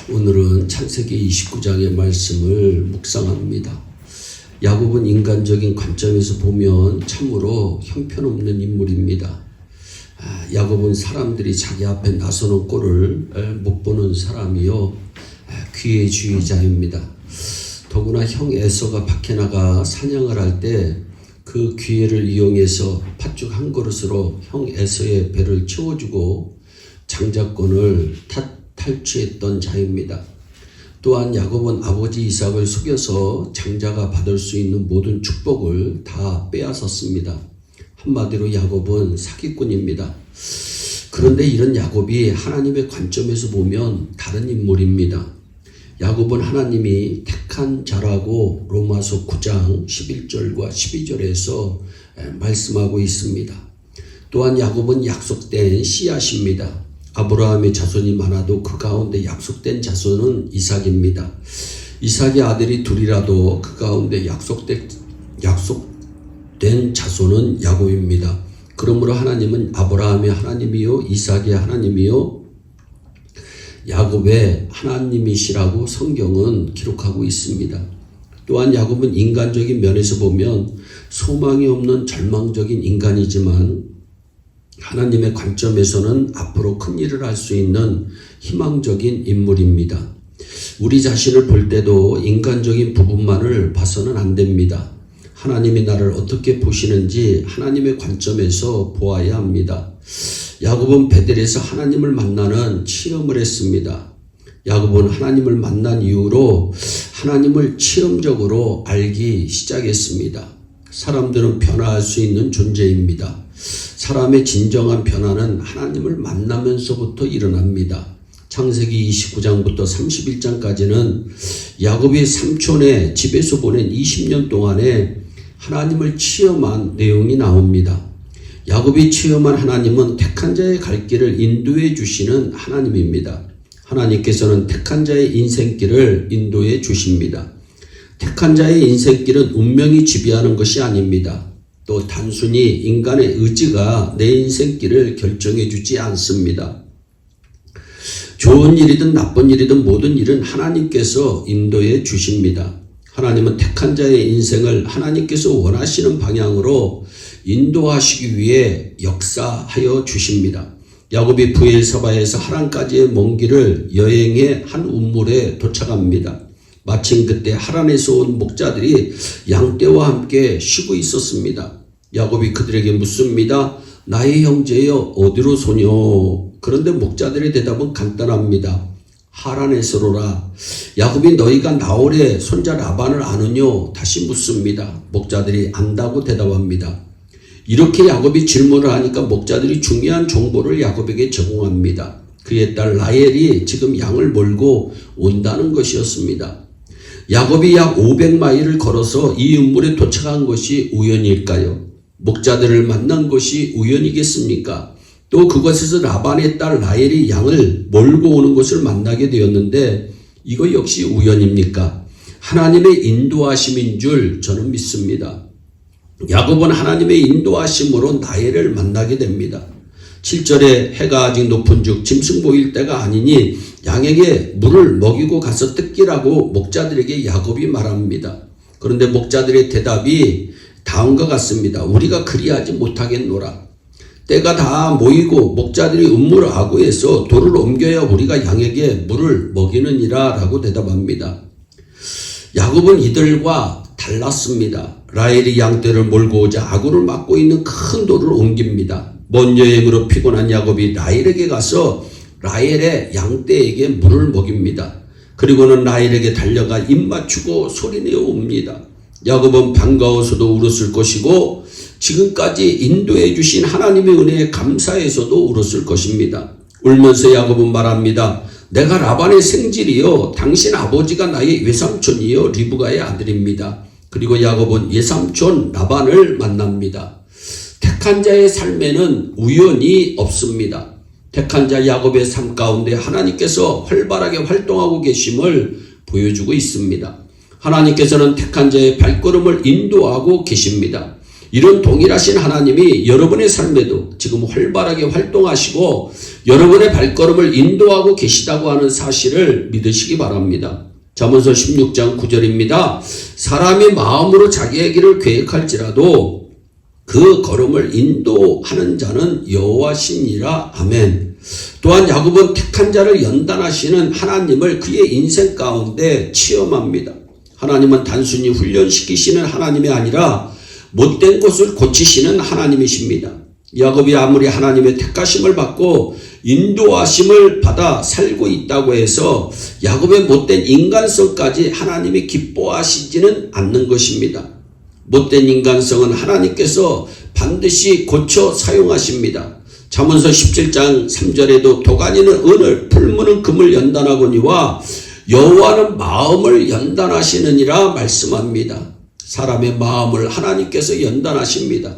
오늘은 창세기 29장의 말씀을 묵상합니다. 야곱은 인간적인 관점에서 보면 참으로 형편없는 인물입니다. 야곱은 사람들이 자기 앞에 나서는 꼴을 못 보는 사람이요, 기회주의자입니다. 더구나 형 에서가 밖에 나가 사냥을 할 때 그 기회를 이용해서 팥죽 한 그릇으로 형 에서의 배를 채워주고 장자권을 탈취했던 자입니다. 또한 야곱은 아버지 이삭을 속여서 장자가 받을 수 있는 모든 축복을 다 빼앗았습니다. 한마디로 야곱은 사기꾼입니다. 그런데 이런 야곱이 하나님의 관점에서 보면 다른 인물입니다. 야곱은 하나님이 택한 자라고 로마서 9장 11절과 12절에서 말씀하고 있습니다. 또한 야곱은 약속된 씨앗입니다. 아브라함의 자손이 많아도 그 가운데 약속된 자손은 이삭입니다. 이삭의 아들이 둘이라도 그 가운데 약속된 자손은 야곱입니다. 그러므로 하나님은 아브라함의 하나님이요 이삭의 하나님이요 야곱의 하나님이시라고 성경은 기록하고 있습니다. 또한 야곱은 인간적인 면에서 보면 소망이 없는 절망적인 인간이지만 하나님의 관점에서는 앞으로 큰 일을 할 수 있는 희망적인 인물입니다. 우리 자신을 볼 때도 인간적인 부분만을 봐서는 안 됩니다. 하나님이 나를 어떻게 보시는지 하나님의 관점에서 보아야 합니다. 야곱은 베델에서 하나님을 만나는 체험을 했습니다. 야곱은 하나님을 만난 이후로 하나님을 체험적으로 알기 시작했습니다. 사람들은 변화할 수 있는 존재입니다. 사람의 진정한 변화는 하나님을 만나면서부터 일어납니다. 창세기 29장부터 31장까지는 야곱이 삼촌의 집에서 보낸 20년 동안에 하나님을 체험한 내용이 나옵니다. 야곱이 체험한 하나님은 택한 자의 갈 길을 인도해 주시는 하나님입니다. 하나님께서는 택한 자의 인생길을 인도해 주십니다. 택한 자의 인생길은 운명이 지배하는 것이 아닙니다. 또 단순히 인간의 의지가 내 인생길을 결정해 주지 않습니다. 좋은 일이든 나쁜 일이든 모든 일은 하나님께서 인도해 주십니다. 하나님은 택한 자의 인생을 하나님께서 원하시는 방향으로 인도하시기 위해 역사하여 주십니다. 야곱이 브엘사바에서 하란까지의 먼 길을 여행해 한 우물에 도착합니다. 마침 그때 하란에서 온 목자들이 양떼와 함께 쉬고 있었습니다. 야곱이 그들에게 묻습니다. 나의 형제여 어디로 소뇨? 그런데 목자들의 대답은 간단합니다. 하란에서로라. 야곱이 너희가 나홀의 손자 라반을 아느뇨? 다시 묻습니다. 목자들이 안다고 대답합니다. 이렇게 야곱이 질문을 하니까 목자들이 중요한 정보를 야곱에게 제공합니다. 그의 딸 라헬이 지금 양을 몰고 온다는 것이었습니다. 야곱이 약 500마일을 걸어서 이 우물에 도착한 것이 우연일까요? 목자들을 만난 것이 우연이겠습니까? 또 그곳에서 라반의 딸 라헬이 양을 몰고 오는 것을 만나게 되었는데 이거 역시 우연입니까? 하나님의 인도하심인 줄 저는 믿습니다. 야곱은 하나님의 인도하심으로 라헬을 만나게 됩니다. 7절에 해가 아직 높은 즉 짐승 보일 때가 아니니 양에게 물을 먹이고 가서 뜯기라고 목자들에게 야곱이 말합니다. 그런데 목자들의 대답이 다음과 같습니다. 우리가 그리하지 못하겠노라. 때가 다 모이고 목자들이 우물 아구에서 돌을 옮겨야 우리가 양에게 물을 먹이느니라 라고 대답합니다. 야곱은 이들과 달랐습니다. 라헬이 양떼를 몰고 오자 아구를 막고 있는 큰 돌을 옮깁니다. 먼 여행으로 피곤한 야곱이 라헬에게 가서 라헬의 양떼에게 물을 먹입니다. 그리고는 라헬에게 달려가 입 맞추고 소리내어 옵니다. 야곱은 반가워서도 울었을 것이고 지금까지 인도해 주신 하나님의 은혜에 감사해서도 울었을 것입니다. 울면서 야곱은 말합니다. 내가 라반의 생질이요 당신 아버지가 나의 외삼촌이요 리브가의 아들입니다. 그리고 야곱은 외삼촌 라반을 만납니다. 택한 자의 삶에는 우연이 없습니다. 택한 자 야곱의 삶 가운데 하나님께서 활발하게 활동하고 계심을 보여주고 있습니다. 하나님께서는 택한 자의 발걸음을 인도하고 계십니다. 이런 동일하신 하나님이 여러분의 삶에도 지금 활발하게 활동하시고 여러분의 발걸음을 인도하고 계시다고 하는 사실을 믿으시기 바랍니다. 잠언서 16장 9절입니다. 사람이 마음으로 자기의 길을 계획할지라도 그 걸음을 인도하는 자는 여호와시니라. 아멘. 또한 야곱은 택한 자를 연단하시는 하나님을 그의 인생 가운데 체험합니다. 하나님은 단순히 훈련시키시는 하나님이 아니라 못된 것을 고치시는 하나님이십니다. 야곱이 아무리 하나님의 택하심을 받고 인도하심을 받아 살고 있다고 해서 야곱의 못된 인간성까지 하나님이 기뻐하시지는 않는 것입니다. 못된 인간성은 하나님께서 반드시 고쳐 사용하십니다. 잠언서 17장 3절에도 도가니는 은을, 풀무는 금을 연단하거니와 여호와는 마음을 연단하시느니라 말씀합니다. 사람의 마음을 하나님께서 연단하십니다.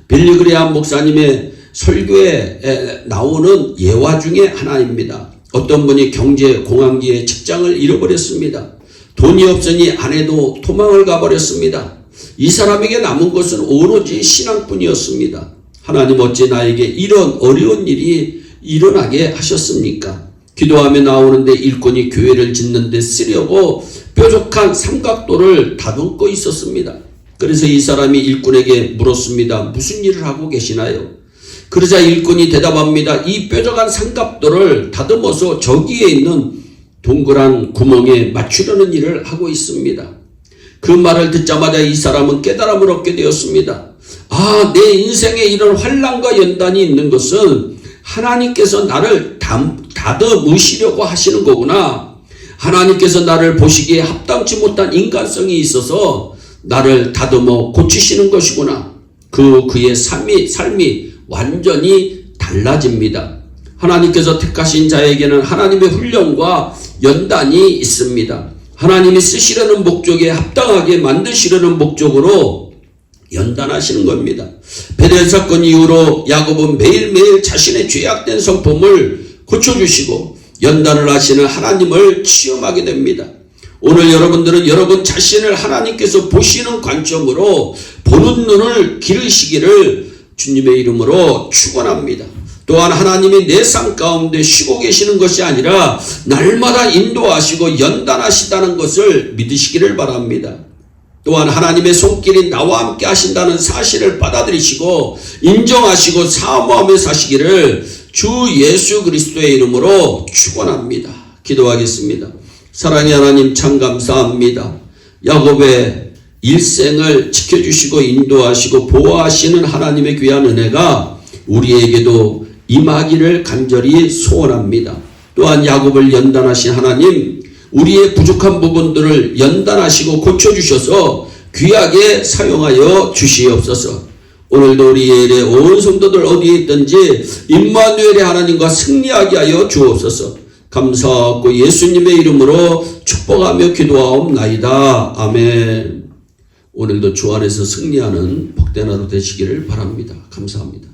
빌리 그레이엄 목사님의 설교에 나오는 예화 중에 하나입니다. 어떤 분이 경제 공황기에 직장을 잃어버렸습니다. 돈이 없으니 아내도 도망을 가버렸습니다. 이 사람에게 남은 것은 오로지 신앙뿐이었습니다. 하나님 어찌 나에게 이런 어려운 일이 일어나게 하셨습니까? 기도하며 나오는데 일꾼이 교회를 짓는 데 쓰려고 뾰족한 삼각도를 다듬고 있었습니다. 그래서 이 사람이 일꾼에게 물었습니다. 무슨 일을 하고 계시나요? 그러자 일꾼이 대답합니다. 이 뾰족한 삼각도를 다듬어서 저기에 있는 동그란 구멍에 맞추려는 일을 하고 있습니다. 그 말을 듣자마자 이 사람은 깨달음을 얻게 되었습니다. 아, 내 인생에 이런 환난과 연단이 있는 것은 하나님께서 나를 다듬으시려고 하시는 거구나. 하나님께서 나를 보시기에 합당치 못한 인간성이 있어서 나를 다듬어 고치시는 것이구나. 그의 삶이 완전히 달라집니다. 하나님께서 택하신 자에게는 하나님의 훈련과 연단이 있습니다. 하나님이 쓰시려는 목적에 합당하게 만드시려는 목적으로 연단하시는 겁니다. 베델 사건 이후로 야곱은 매일매일 자신의 죄악된 성품을 고쳐주시고 연단을 하시는 하나님을 체험하게 됩니다. 오늘 여러분들은 여러분 자신을 하나님께서 보시는 관점으로 보는 눈을 기르시기를 주님의 이름으로 축원합니다. 또한 하나님이 내 삶 가운데 쉬고 계시는 것이 아니라 날마다 인도하시고 연단하시다는 것을 믿으시기를 바랍니다. 또한 하나님의 손길이 나와 함께 하신다는 사실을 받아들이시고 인정하시고 사모하며 사시기를 주 예수 그리스도의 이름으로 축원합니다. 기도하겠습니다. 사랑의 하나님 참 감사합니다. 야곱의 일생을 지켜주시고 인도하시고 보호하시는 하나님의 귀한 은혜가 우리에게도 임하기를 간절히 소원합니다. 또한 야곱을 연단하신 하나님, 우리의 부족한 부분들을 연단하시고 고쳐주셔서 귀하게 사용하여 주시옵소서. 오늘도 우리 예일의 온 성도들 어디에 있든지 임마누엘의 하나님과 승리하게 하여 주옵소서. 감사하고 예수님의 이름으로 축복하며 기도하옵나이다. 아멘. 오늘도 주 안에서 승리하는 복된 하루 되시기를 바랍니다. 감사합니다.